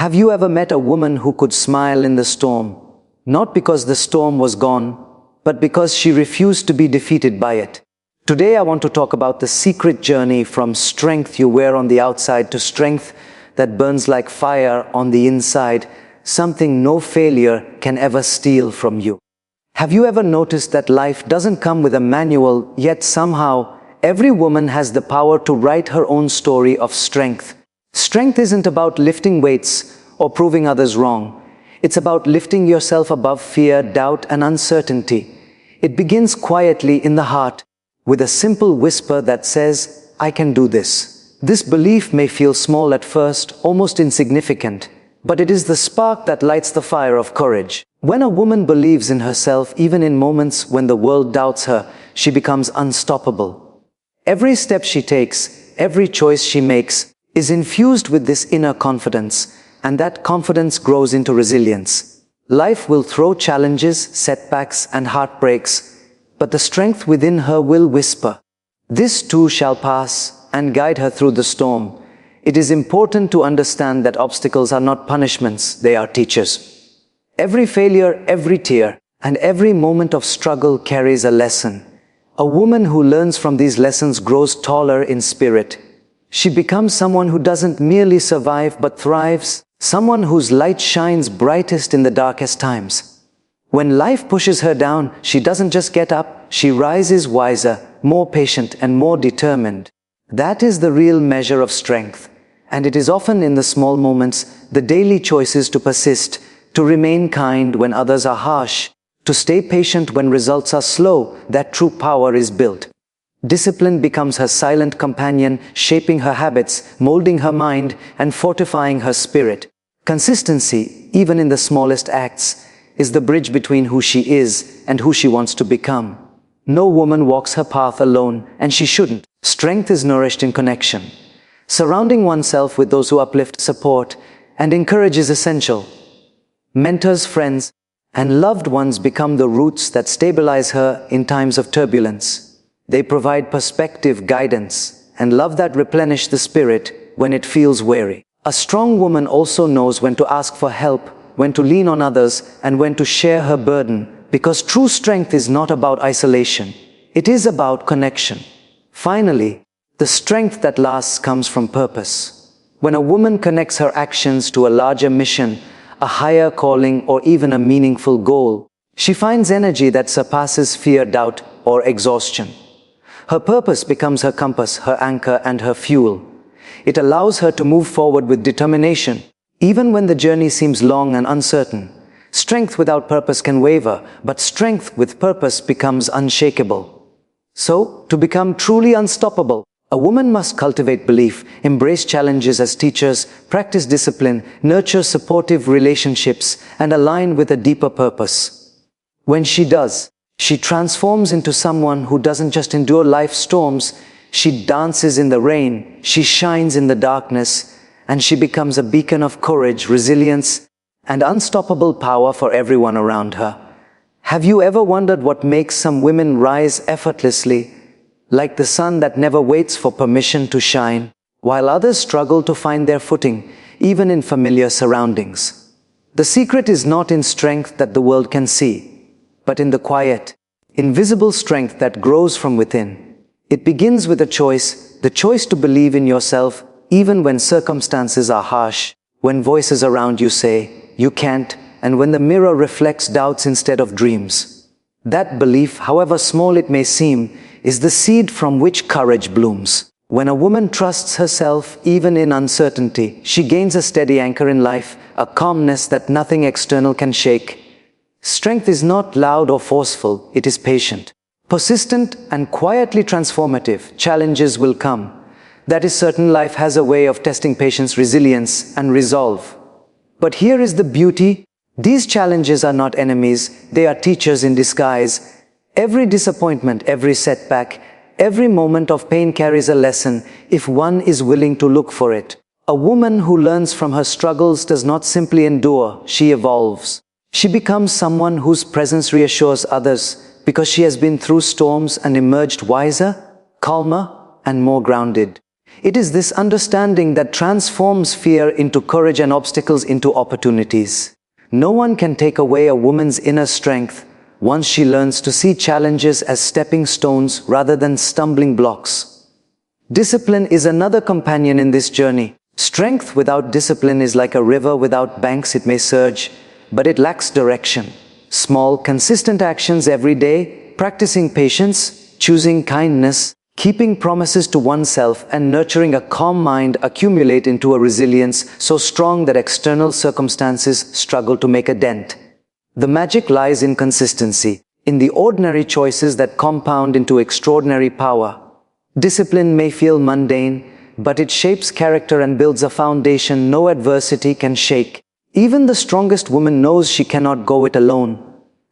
Have you ever met a woman who could smile in the storm, not because the storm was gone, but because she refused to be defeated by it? Today I want to talk about the secret journey from strength you wear on the outside to strength that burns like fire on the inside, something no failure can ever steal from you. Have you ever noticed that life doesn't come with a manual, yet somehow every woman has the power to write her own story of strength? Strength isn't about lifting weights or proving others wrong. It's about lifting yourself above fear, doubt, and uncertainty. It begins quietly in the heart with a simple whisper that says, "I can do this." This belief may feel small at first, almost insignificant, but it is the spark that lights the fire of courage. When a woman believes in herself, even in moments when the world doubts her, she becomes unstoppable. Every step she takes, every choice she makes, is infused with this inner confidence, and that confidence grows into resilience. Life will throw challenges, setbacks, and heartbreaks, but the strength within her will whisper, "This too shall pass," and guide her through the storm. It is important to understand that obstacles are not punishments, they are teachers. Every failure, every tear, and every moment of struggle carries a lesson. A woman who learns from these lessons grows taller in spirit. She becomes someone who doesn't merely survive but thrives, someone whose light shines brightest in the darkest times. When life pushes her down, she doesn't just get up, she rises wiser, more patient, and more determined. That is the real measure of strength, and it is often in the small moments, the daily choices to persist, to remain kind when others are harsh, to stay patient when results are slow, that true power is built. Discipline becomes her silent companion, shaping her habits, molding her mind, and fortifying her spirit. Consistency, even in the smallest acts, is the bridge between who she is and who she wants to become. No woman walks her path alone, and she shouldn't. Strength is nourished in connection. Surrounding oneself with those who uplift, support, and encourage is essential. Mentors, friends, and loved ones become the roots that stabilize her in times of turbulence. They provide perspective, guidance, and love that replenish the spirit when it feels weary. A strong woman also knows when to ask for help, when to lean on others, and when to share her burden, because true strength is not about isolation. It is about connection. Finally, the strength that lasts comes from purpose. When a woman connects her actions to a larger mission, a higher calling, or even a meaningful goal, she finds energy that surpasses fear, doubt, or exhaustion. Her purpose becomes her compass, her anchor, and her fuel. It allows her to move forward with determination, even when the journey seems long and uncertain. Strength without purpose can waver, but strength with purpose becomes unshakable. So, to become truly unstoppable, a woman must cultivate belief, embrace challenges as teachers, practice discipline, nurture supportive relationships, and align with a deeper purpose. When she does, she transforms into someone who doesn't just endure life's storms, she dances in the rain, she shines in the darkness, and she becomes a beacon of courage, resilience, and unstoppable power for everyone around her. Have you ever wondered what makes some women rise effortlessly, like the sun that never waits for permission to shine, while others struggle to find their footing, even in familiar surroundings? The secret is not in strength that the world can see, but in the quiet, invisible strength that grows from within. It begins with a choice, the choice to believe in yourself even when circumstances are harsh, when voices around you say, "You can't," and when the mirror reflects doubts instead of dreams. That belief, however small it may seem, is the seed from which courage blooms. When a woman trusts herself, even in uncertainty, she gains a steady anchor in life, a calmness that nothing external can shake. Strength is not loud or forceful, it is patient, persistent, and quietly transformative. Challenges will come. That is certain. Life has a way of testing patience, resilience, and resolve. But here is the beauty. These challenges are not enemies, they are teachers in disguise. Every disappointment, every setback, every moment of pain carries a lesson if one is willing to look for it. A woman who learns from her struggles does not simply endure, she evolves. She becomes someone whose presence reassures others because she has been through storms and emerged wiser, calmer, and more grounded. It is this understanding that transforms fear into courage and obstacles into opportunities. No one can take away a woman's inner strength once she learns to see challenges as stepping stones rather than stumbling blocks. Discipline is another companion in this journey. Strength without discipline is like a river without banks. It may surge, but it lacks direction. Small, consistent actions every day, practicing patience, choosing kindness, keeping promises to oneself, and nurturing a calm mind accumulate into a resilience so strong that external circumstances struggle to make a dent. The magic lies in consistency, in the ordinary choices that compound into extraordinary power. Discipline may feel mundane, but it shapes character and builds a foundation no adversity can shake. Even the strongest woman knows she cannot go it alone.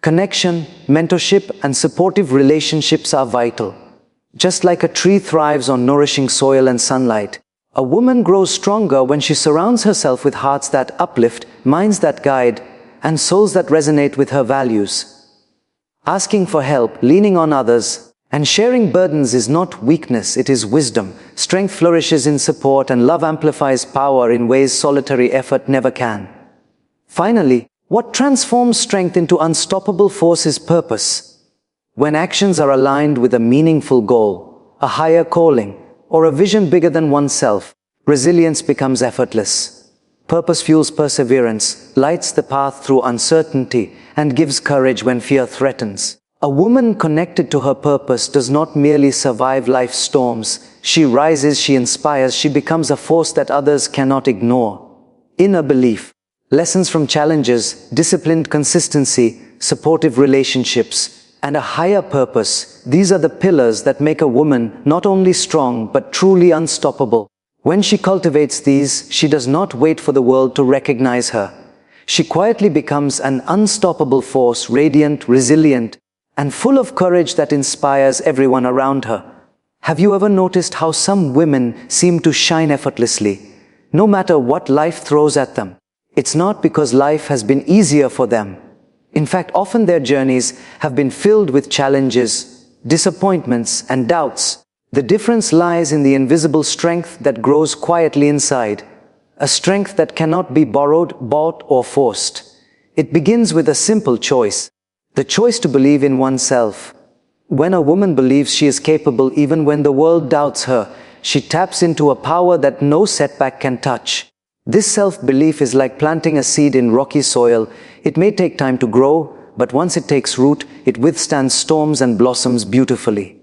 Connection, mentorship, and supportive relationships are vital. Just like a tree thrives on nourishing soil and sunlight, a woman grows stronger when she surrounds herself with hearts that uplift, minds that guide, and souls that resonate with her values. Asking for help, leaning on others, and sharing burdens is not weakness, it is wisdom. Strength flourishes in support, and love amplifies power in ways solitary effort never can. Finally, what transforms strength into unstoppable force is purpose. When actions are aligned with a meaningful goal, a higher calling, or a vision bigger than oneself, resilience becomes effortless. Purpose fuels perseverance, lights the path through uncertainty, and gives courage when fear threatens. A woman connected to her purpose does not merely survive life's storms. She rises, she inspires, she becomes a force that others cannot ignore. Inner belief, lessons from challenges, disciplined consistency, supportive relationships, and a higher purpose, these are the pillars that make a woman not only strong but truly unstoppable. When she cultivates these, she does not wait for the world to recognize her. She quietly becomes an unstoppable force, radiant, resilient, and full of courage that inspires everyone around her. Have you ever noticed how some women seem to shine effortlessly, no matter what life throws at them? It's not because life has been easier for them. In fact, often their journeys have been filled with challenges, disappointments, and doubts. The difference lies in the invisible strength that grows quietly inside, a strength that cannot be borrowed, bought, or forced. It begins with a simple choice, the choice to believe in oneself. When a woman believes she is capable even when the world doubts her, she taps into a power that no setback can touch. This self-belief is like planting a seed in rocky soil. It may take time to grow, but once it takes root, it withstands storms and blossoms beautifully.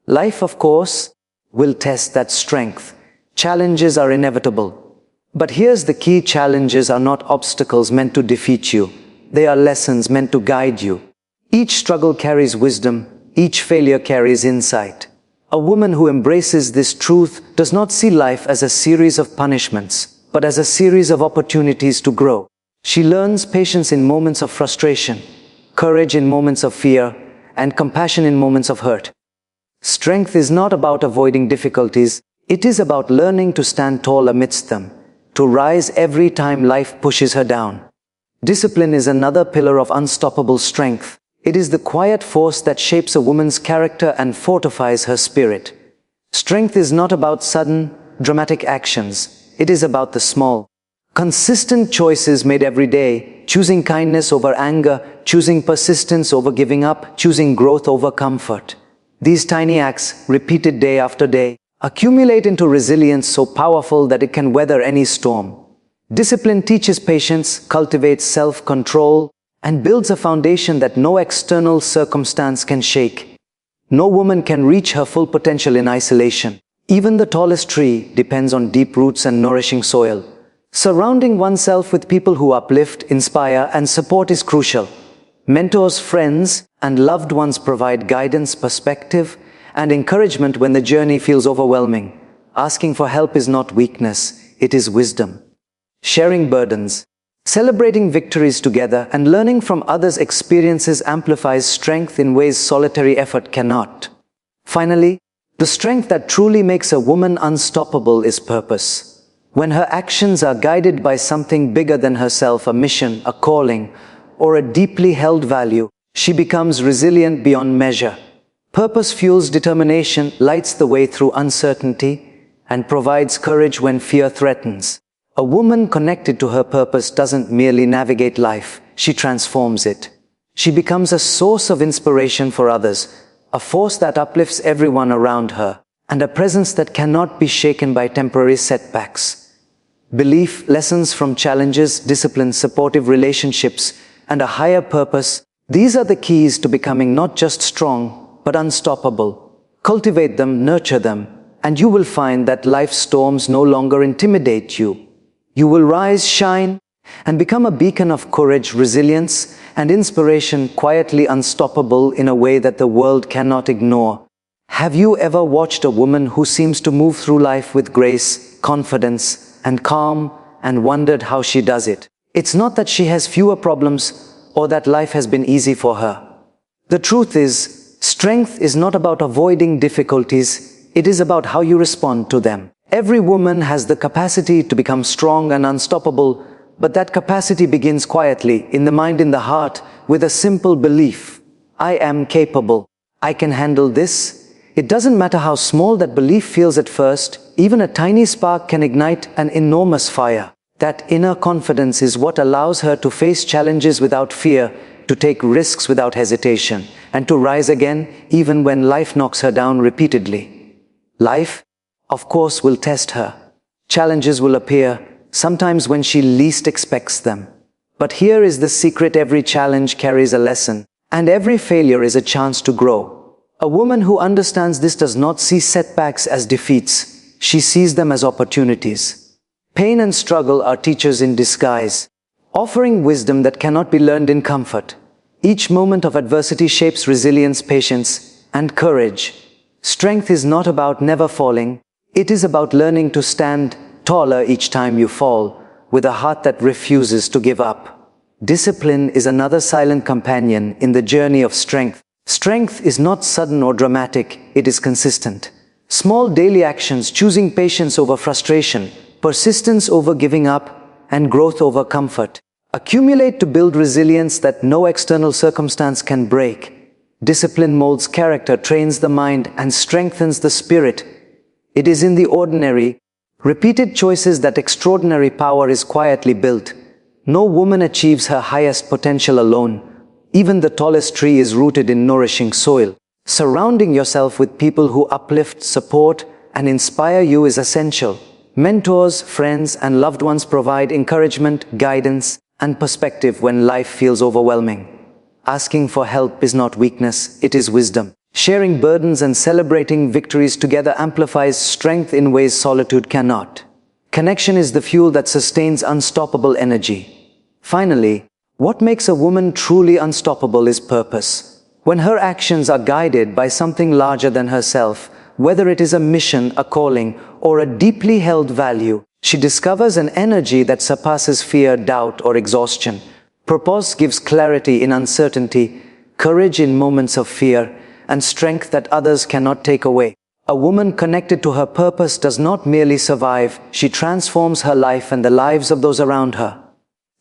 Life, of course, will test that strength. Challenges are inevitable. But here's the key: challenges are not obstacles meant to defeat you. They are lessons meant to guide you. Each struggle carries wisdom. Each failure carries insight. A woman who embraces this truth does not see life as a series of punishments, but as a series of opportunities to grow. She learns patience in moments of frustration, courage in moments of fear, and compassion in moments of hurt. Strength is not about avoiding difficulties. It is about learning to stand tall amidst them, to rise every time life pushes her down. Discipline is another pillar of unstoppable strength. It is the quiet force that shapes a woman's character and fortifies her spirit. Strength is not about sudden, dramatic actions. It is about the small, consistent choices made every day, choosing kindness over anger, choosing persistence over giving up, choosing growth over comfort. These tiny acts, repeated day after day, accumulate into resilience so powerful that it can weather any storm. Discipline teaches patience, cultivates self-control, and builds a foundation that no external circumstance can shake. No woman can reach her full potential in isolation. Even the tallest tree depends on deep roots and nourishing soil. Surrounding oneself with people who uplift, inspire, and support is crucial. Mentors, friends, and loved ones provide guidance, perspective, and encouragement when the journey feels overwhelming. Asking for help is not weakness, it is wisdom. Sharing burdens, celebrating victories together, and learning from others' experiences amplifies strength in ways solitary effort cannot. Finally, the strength that truly makes a woman unstoppable is purpose. When her actions are guided by something bigger than herself, a mission, a calling, or a deeply held value, she becomes resilient beyond measure. Purpose fuels determination, lights the way through uncertainty, and provides courage when fear threatens. A woman connected to her purpose doesn't merely navigate life, she transforms it. She becomes a source of inspiration for others, a force that uplifts everyone around her, and a presence that cannot be shaken by temporary setbacks. Belief, lessons from challenges, discipline, supportive relationships, and a higher purpose, these are the keys to becoming not just strong, but unstoppable. Cultivate them, nurture them, and you will find that life's storms no longer intimidate you. You will rise, shine, and become a beacon of courage, resilience, and inspiration, quietly unstoppable in a way that the world cannot ignore. Have you ever watched a woman who seems to move through life with grace, confidence, and calm, and wondered how she does it? It's not that she has fewer problems or that life has been easy for her. The truth is, strength is not about avoiding difficulties, it is about how you respond to them. Every woman has the capacity to become strong and unstoppable, but that capacity begins quietly, in the mind, in the heart, with a simple belief. I am capable. I can handle this. It doesn't matter how small that belief feels at first, even a tiny spark can ignite an enormous fire. That inner confidence is what allows her to face challenges without fear, to take risks without hesitation, and to rise again even when life knocks her down repeatedly. Life, of course, will test her. Challenges will appear, sometimes when she least expects them. But here is the secret: every challenge carries a lesson, and every failure is a chance to grow. A woman who understands this does not see setbacks as defeats, she sees them as opportunities. Pain and struggle are teachers in disguise, offering wisdom that cannot be learned in comfort. Each moment of adversity shapes resilience, patience, and courage. Strength is not about never falling, it is about learning to stand taller each time you fall, with a heart that refuses to give up. Discipline is another silent companion in the journey of strength. Strength is not sudden or dramatic, it is consistent. Small daily actions, choosing patience over frustration, persistence over giving up, and growth over comfort, accumulate to build resilience that no external circumstance can break. Discipline molds character, trains the mind, and strengthens the spirit. It is in the ordinary, repeated choices that extraordinary power is quietly built. No woman achieves her highest potential alone. Even the tallest tree is rooted in nourishing soil. Surrounding yourself with people who uplift, support, and inspire you is essential. Mentors, friends, and loved ones provide encouragement, guidance, and perspective when life feels overwhelming. Asking for help is not weakness, it is wisdom. Sharing burdens and celebrating victories together amplifies strength in ways solitude cannot. Connection is the fuel that sustains unstoppable energy. Finally, what makes a woman truly unstoppable is purpose. When her actions are guided by something larger than herself, whether it is a mission, a calling, or a deeply held value, she discovers an energy that surpasses fear, doubt, or exhaustion. Purpose gives clarity in uncertainty, courage in moments of fear, and strength that others cannot take away. A woman connected to her purpose does not merely survive, she transforms her life and the lives of those around her.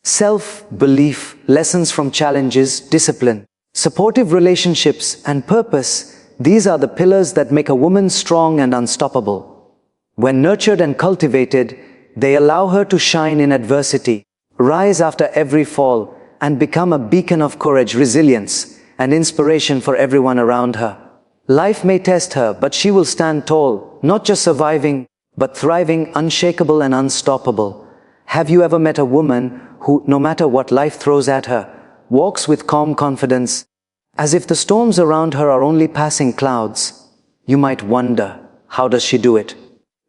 Self-belief, lessons from challenges, discipline, supportive relationships, and purpose, these are the pillars that make a woman strong and unstoppable. When nurtured and cultivated, they allow her to shine in adversity, rise after every fall, and become a beacon of courage, resilience, and inspiration for everyone around her. Life may test her, but she will stand tall, not just surviving, but thriving, unshakable and unstoppable. Have you ever met a woman who, no matter what life throws at her, walks with calm confidence, as if the storms around her are only passing clouds? You might wonder, how does she do it?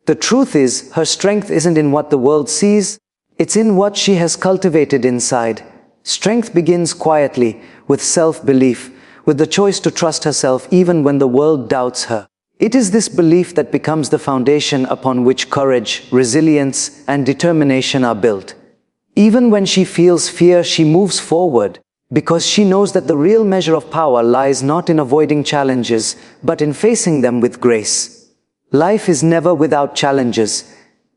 The truth is, her strength isn't in what the world sees, it's in what she has cultivated inside. Strength begins quietly, with self-belief, with the choice to trust herself even when the world doubts her. It is this belief that becomes the foundation upon which courage, resilience, and determination are built. Even when she feels fear, she moves forward, because she knows that the real measure of power lies not in avoiding challenges, but in facing them with grace. Life is never without challenges.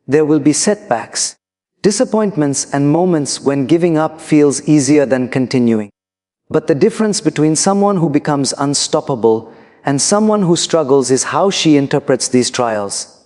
There will be setbacks, disappointments, and moments when giving up feels easier than continuing. But the difference between someone who becomes unstoppable and someone who struggles is how she interprets these trials.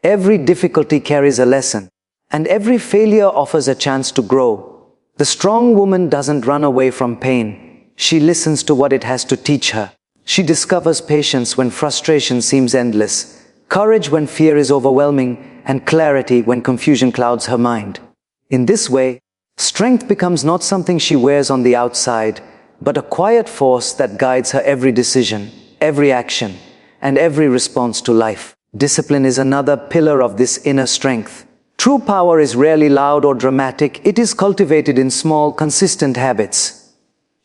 Every difficulty carries a lesson, and every failure offers a chance to grow. The strong woman doesn't run away from pain. She listens to what it has to teach her. She discovers patience when frustration seems endless, courage when fear is overwhelming, and clarity when confusion clouds her mind. In this way, strength becomes not something she wears on the outside, but a quiet force that guides her every decision, every action, and every response to life. Discipline is another pillar of this inner strength. True power is rarely loud or dramatic. It is cultivated in small, consistent habits.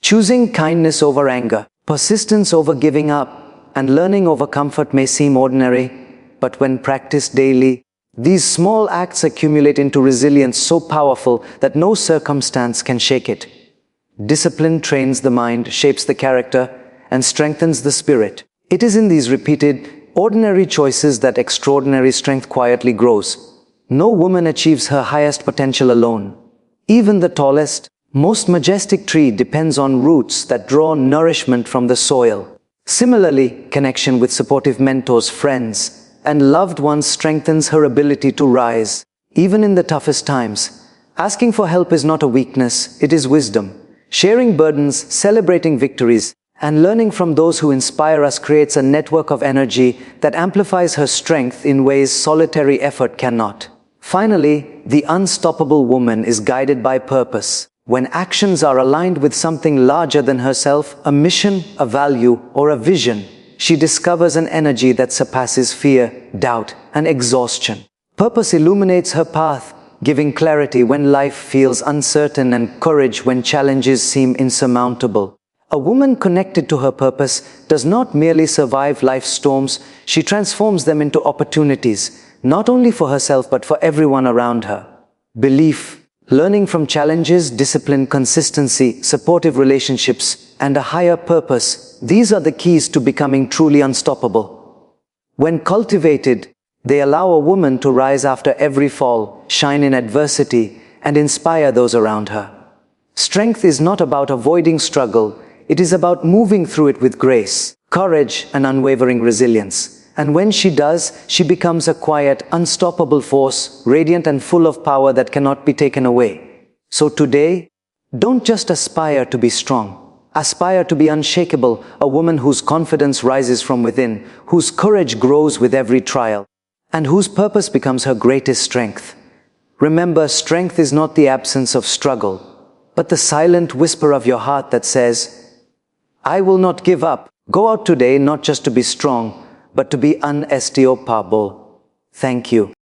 Choosing kindness over anger, persistence over giving up, and learning over comfort may seem ordinary, but when practiced daily, these small acts accumulate into resilience so powerful that no circumstance can shake it. Discipline trains the mind, shapes the character, and strengthens the spirit. It is in these repeated, ordinary choices that extraordinary strength quietly grows. No woman achieves her highest potential alone. Even the tallest, most majestic tree depends on roots that draw nourishment from the soil. Similarly, connection with supportive mentors, friends, and loved ones strengthens her ability to rise, even in the toughest times. Asking for help is not a weakness, it is wisdom. Sharing burdens, celebrating victories, and learning from those who inspire us creates a network of energy that amplifies her strength in ways solitary effort cannot. Finally, the unstoppable woman is guided by purpose. When actions are aligned with something larger than herself, a mission, a value, or a vision, she discovers an energy that surpasses fear, doubt, and exhaustion. Purpose illuminates her path, giving clarity when life feels uncertain and courage when challenges seem insurmountable. A woman connected to her purpose does not merely survive life's storms, she transforms them into opportunities, not only for herself but for everyone around her. Belief, learning from challenges, discipline, consistency, supportive relationships, and a higher purpose, these are the keys to becoming truly unstoppable. When cultivated, they allow a woman to rise after every fall, shine in adversity, and inspire those around her. Strength is not about avoiding struggle, it is about moving through it with grace, courage, and unwavering resilience. And when she does, she becomes a quiet, unstoppable force, radiant and full of power that cannot be taken away. So today, don't just aspire to be strong. Aspire to be unshakable, a woman whose confidence rises from within, whose courage grows with every trial, and whose purpose becomes her greatest strength. Remember, strength is not the absence of struggle, but the silent whisper of your heart that says, I will not give up. Go out today not just to be strong, but to be unstoppable. Thank you.